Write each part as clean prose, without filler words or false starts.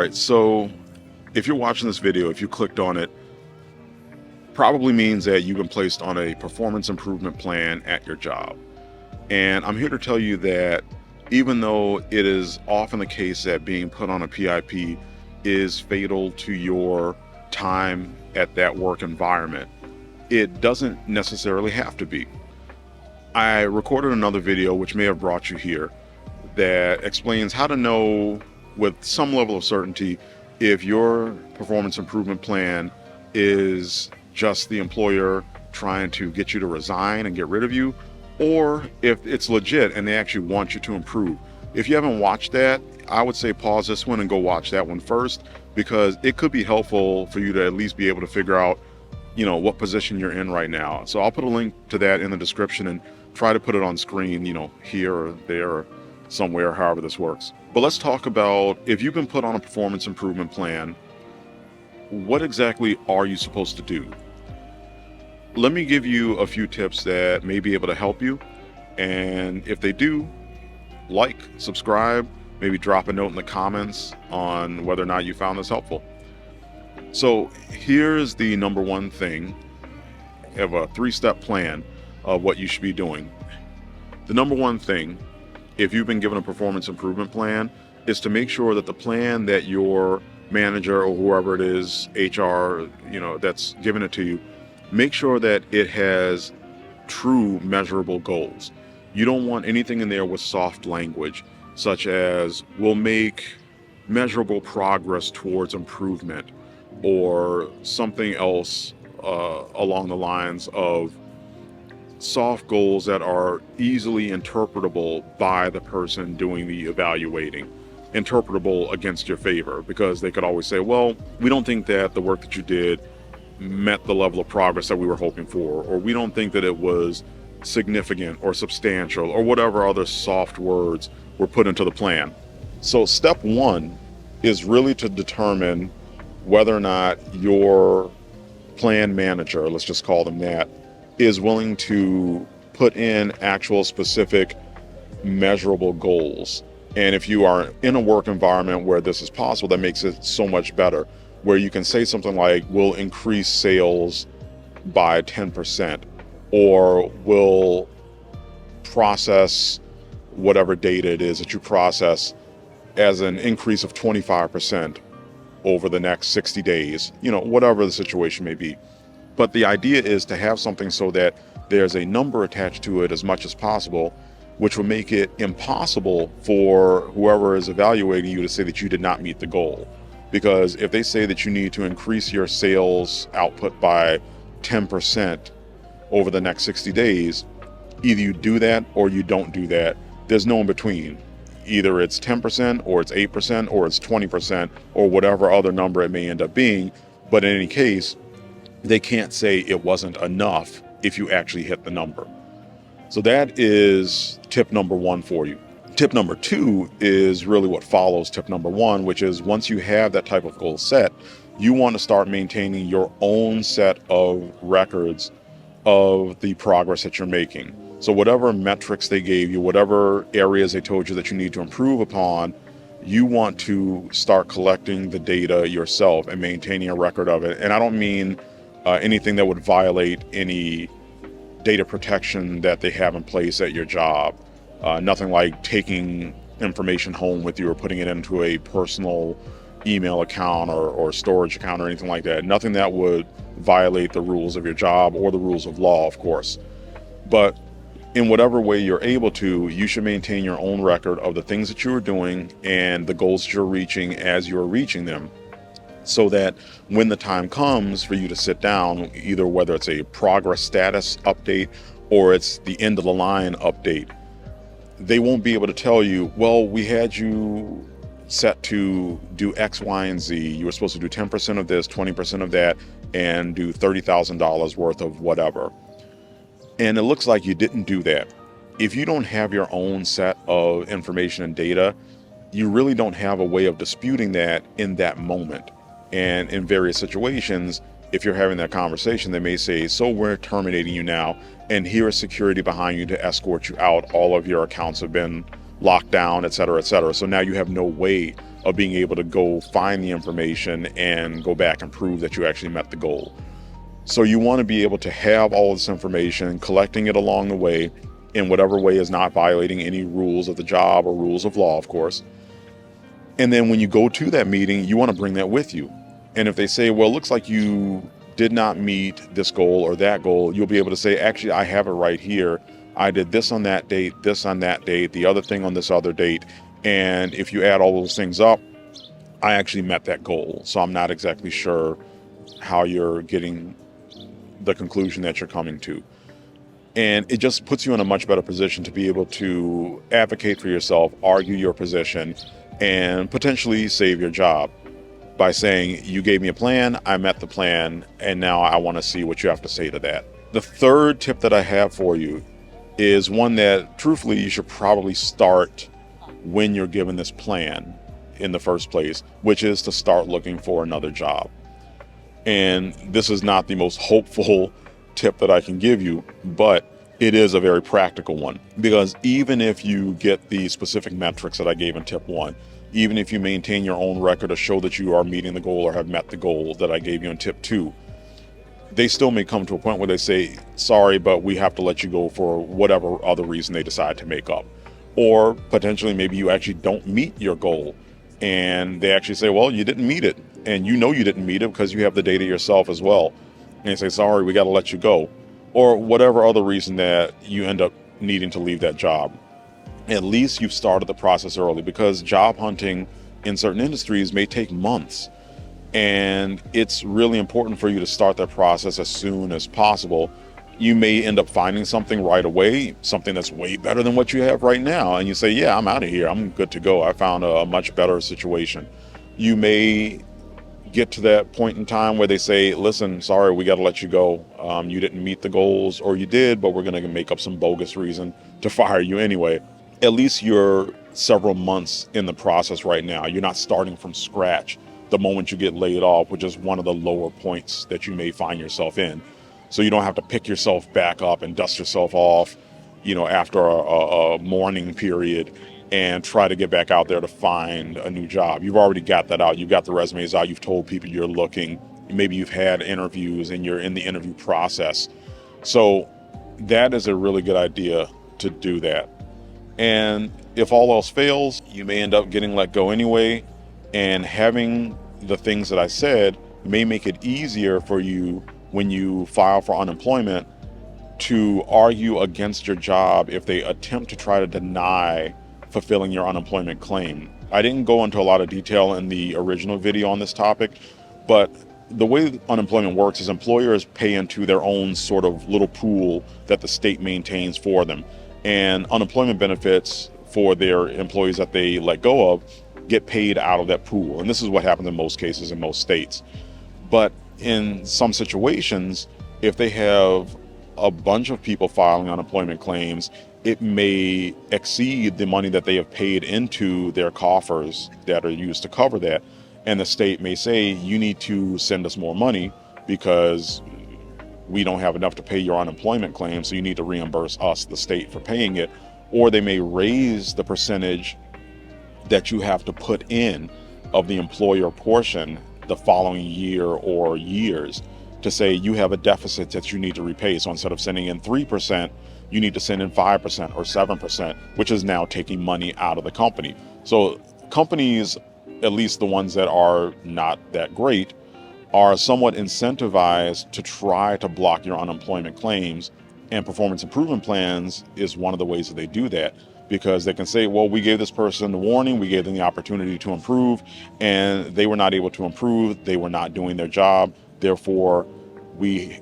right, so if you're watching this video, if you clicked on it, probably means that you've been placed on a performance improvement plan at your job. And I'm here to tell you that even though it is often the case that being put on a PIP is fatal to your time at that work environment, it doesn't necessarily have to be. I recorded another video, which may have brought you here, that explains how to know with some level of certainty if your performance improvement plan is just the employer trying to get you to resign and get rid of you, or if it's legit and they actually want you to improve. If you haven't watched that, I would say pause this one and go watch that one first, because it could be helpful for you to at least be able to figure out, what position you're in right now. So I'll put a link to that in the description and try to put it on screen, here or there or somewhere, however this works. But let's talk about, if you've been put on a performance improvement plan, what exactly are you supposed to do? Let me give you a few tips that may be able to help you. And if they do, like, subscribe, maybe drop a note in the comments on whether or not you found this helpful. So here's the number one thing of a 3-step plan of what you should be doing. The number one thing, if you've been given a performance improvement plan, is to make sure that the plan that your manager or whoever it is, HR, that's giving it to you, make sure that it has true measurable goals. You don't want anything in there with soft language, such as we'll make measurable progress towards improvement, or something else along the lines of soft goals that are easily interpretable by the person doing the evaluating, interpretable against your favor, because they could always say, well, we don't think that the work that you did met the level of progress that we were hoping for, or we don't think that it was significant or substantial, or whatever other soft words were put into the plan. So step one is really to determine whether or not your plan manager, let's just call them that, is willing to put in actual specific measurable goals. And if you are in a work environment where this is possible, that makes it so much better, where you can say something like, we'll increase sales by 10%, or we'll process whatever data it is that you process as an increase of 25% over the next 60 days, whatever the situation may be. But the idea is to have something so that there's a number attached to it as much as possible, which will make it impossible for whoever is evaluating you to say that you did not meet the goal. Because if they say that you need to increase your sales output by 10% over the next 60 days, either you do that or you don't do that. There's no in between. Either it's 10% or it's 8% or it's 20% or whatever other number it may end up being. But in any case, they can't say it wasn't enough if you actually hit the number. So that is tip number one for you. Tip number two is really what follows tip number one, which is once you have that type of goal set, you want to start maintaining your own set of records of the progress that you're making. So whatever metrics they gave you, whatever areas they told you that you need to improve upon, you want to start collecting the data yourself and maintaining a record of it. And I don't mean anything that would violate any data protection that they have in place at your job. Nothing like taking information home with you or putting it into a personal email account or storage account or anything like that. Nothing that would violate the rules of your job or the rules of law, of course. But in whatever way you're able to, you should maintain your own record of the things that you are doing and the goals that you're reaching as you're reaching them, so that when the time comes for you to sit down, either whether it's a progress status update or it's the end of the line update, they won't be able to tell you, well, we had you set to do X, Y, and Z. You were supposed to do 10% of this, 20% of that, and do $30,000 worth of whatever. And it looks like you didn't do that. If you don't have your own set of information and data, you really don't have a way of disputing that in that moment. And in various situations, if you're having that conversation, they may say, so we're terminating you now, and here is security behind you to escort you out. All of your accounts have been locked down, et cetera, et cetera. So now you have no way of being able to go find the information and go back and prove that you actually met the goal. So you want to be able to have all this information, collecting it along the way in whatever way is not violating any rules of the job or rules of law, of course. And then when you go to that meeting, you want to bring that with you. And if they say, well, it looks like you did not meet this goal or that goal, you'll be able to say, actually, I have it right here. I did this on that date, this on that date, the other thing on this other date. And if you add all those things up, I actually met that goal. So I'm not exactly sure how you're getting the conclusion that you're coming to. And it just puts you in a much better position to be able to advocate for yourself, argue your position, and potentially save your job by saying, you gave me a plan, I met the plan, and now I want to see what you have to say to that. The third tip that I have for you is one that truthfully you should probably start when you're given this plan in the first place, which is to start looking for another job. And this is not the most hopeful tip that I can give you, but it is a very practical one, because even if you get the specific metrics that I gave in tip 1, even if you maintain your own record to show that you are meeting the goal or have met the goal that I gave you in tip 2, they still may come to a point where they say, sorry, but we have to let you go for whatever other reason they decide to make up. Or potentially maybe you actually don't meet your goal and they actually say, well, you didn't meet it. And you know you didn't meet it because you have the data yourself as well. And they say, sorry, we got to let you go. Or whatever other reason that you end up needing to leave that job. At least you've started the process early, because job hunting in certain industries may take months. And it's really important for you to start that process as soon as possible. You may end up finding something right away, something that's way better than what you have right now. And you say, yeah, I'm out of here. I'm good to go. I found a much better situation. You may get to that point in time where they say, listen, sorry, we got to let you go. You didn't meet the goals, or you did, but we're going to make up some bogus reason to fire you anyway. At least you're several months in the process right now. You're not starting from scratch the moment you get laid off, which is one of the lower points that you may find yourself in. So you don't have to pick yourself back up and dust yourself off, after a mourning period and try to get back out there to find a new job. You've already got that out. You've got the resumes out. You've told people you're looking. Maybe you've had interviews and you're in the interview process. So that is a really good idea to do that. And if all else fails, you may end up getting let go anyway. And having the things that I said may make it easier for you when you file for unemployment to argue against your job if they attempt to try to deny fulfilling your unemployment claim. I didn't go into a lot of detail in the original video on this topic, but the way unemployment works is employers pay into their own sort of little pool that the state maintains for them. And unemployment benefits for their employees that they let go of get paid out of that pool. And this is what happens in most cases in most states. But in some situations, if they have a bunch of people filing unemployment claims, it may exceed the money that they have paid into their coffers that are used to cover that. And the state may say, you need to send us more money because we don't have enough to pay your unemployment claim, so you need to reimburse us, the state, for paying it. Or they may raise the percentage that you have to put in of the employer portion the following year or years to say you have a deficit that you need to repay. So instead of sending in 3%, you need to send in 5% or 7%, which is now taking money out of the company. So companies, at least the ones that are not that great, are somewhat incentivized to try to block your unemployment claims. And performance improvement plans is one of the ways that they do that, because they can say, well, we gave this person the warning, we gave them the opportunity to improve, and they were not able to improve, they were not doing their job, therefore we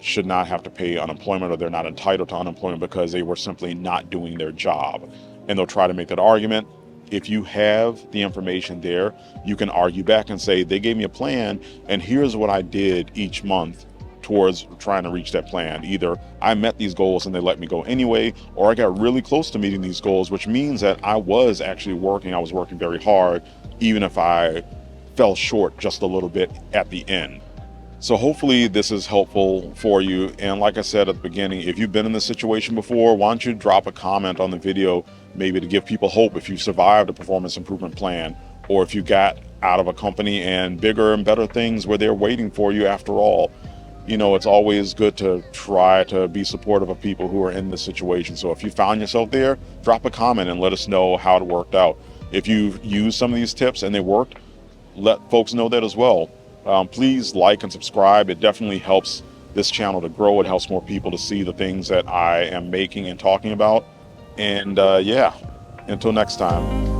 should not have to pay unemployment, or they're not entitled to unemployment because they were simply not doing their job. And they'll try to make that argument. If you have the information there, you can argue back and say, they gave me a plan, and here's what I did each month towards trying to reach that plan. Either I met these goals and they let me go anyway, or I got really close to meeting these goals, which means that I was actually working. I was working very hard, even if I fell short just a little bit at the end. So hopefully this is helpful for you. And like I said at the beginning, if you've been in this situation before, why don't you drop a comment on the video, maybe to give people hope if you survived a performance improvement plan, or if you got out of a company and bigger and better things were there waiting for you after all. It's always good to try to be supportive of people who are in this situation. So if you found yourself there, drop a comment and let us know how it worked out. If you've used some of these tips and they worked, let folks know that as well. Please like and subscribe. It definitely helps this channel to grow. It helps more people to see the things that I am making and talking about. And yeah, until next time.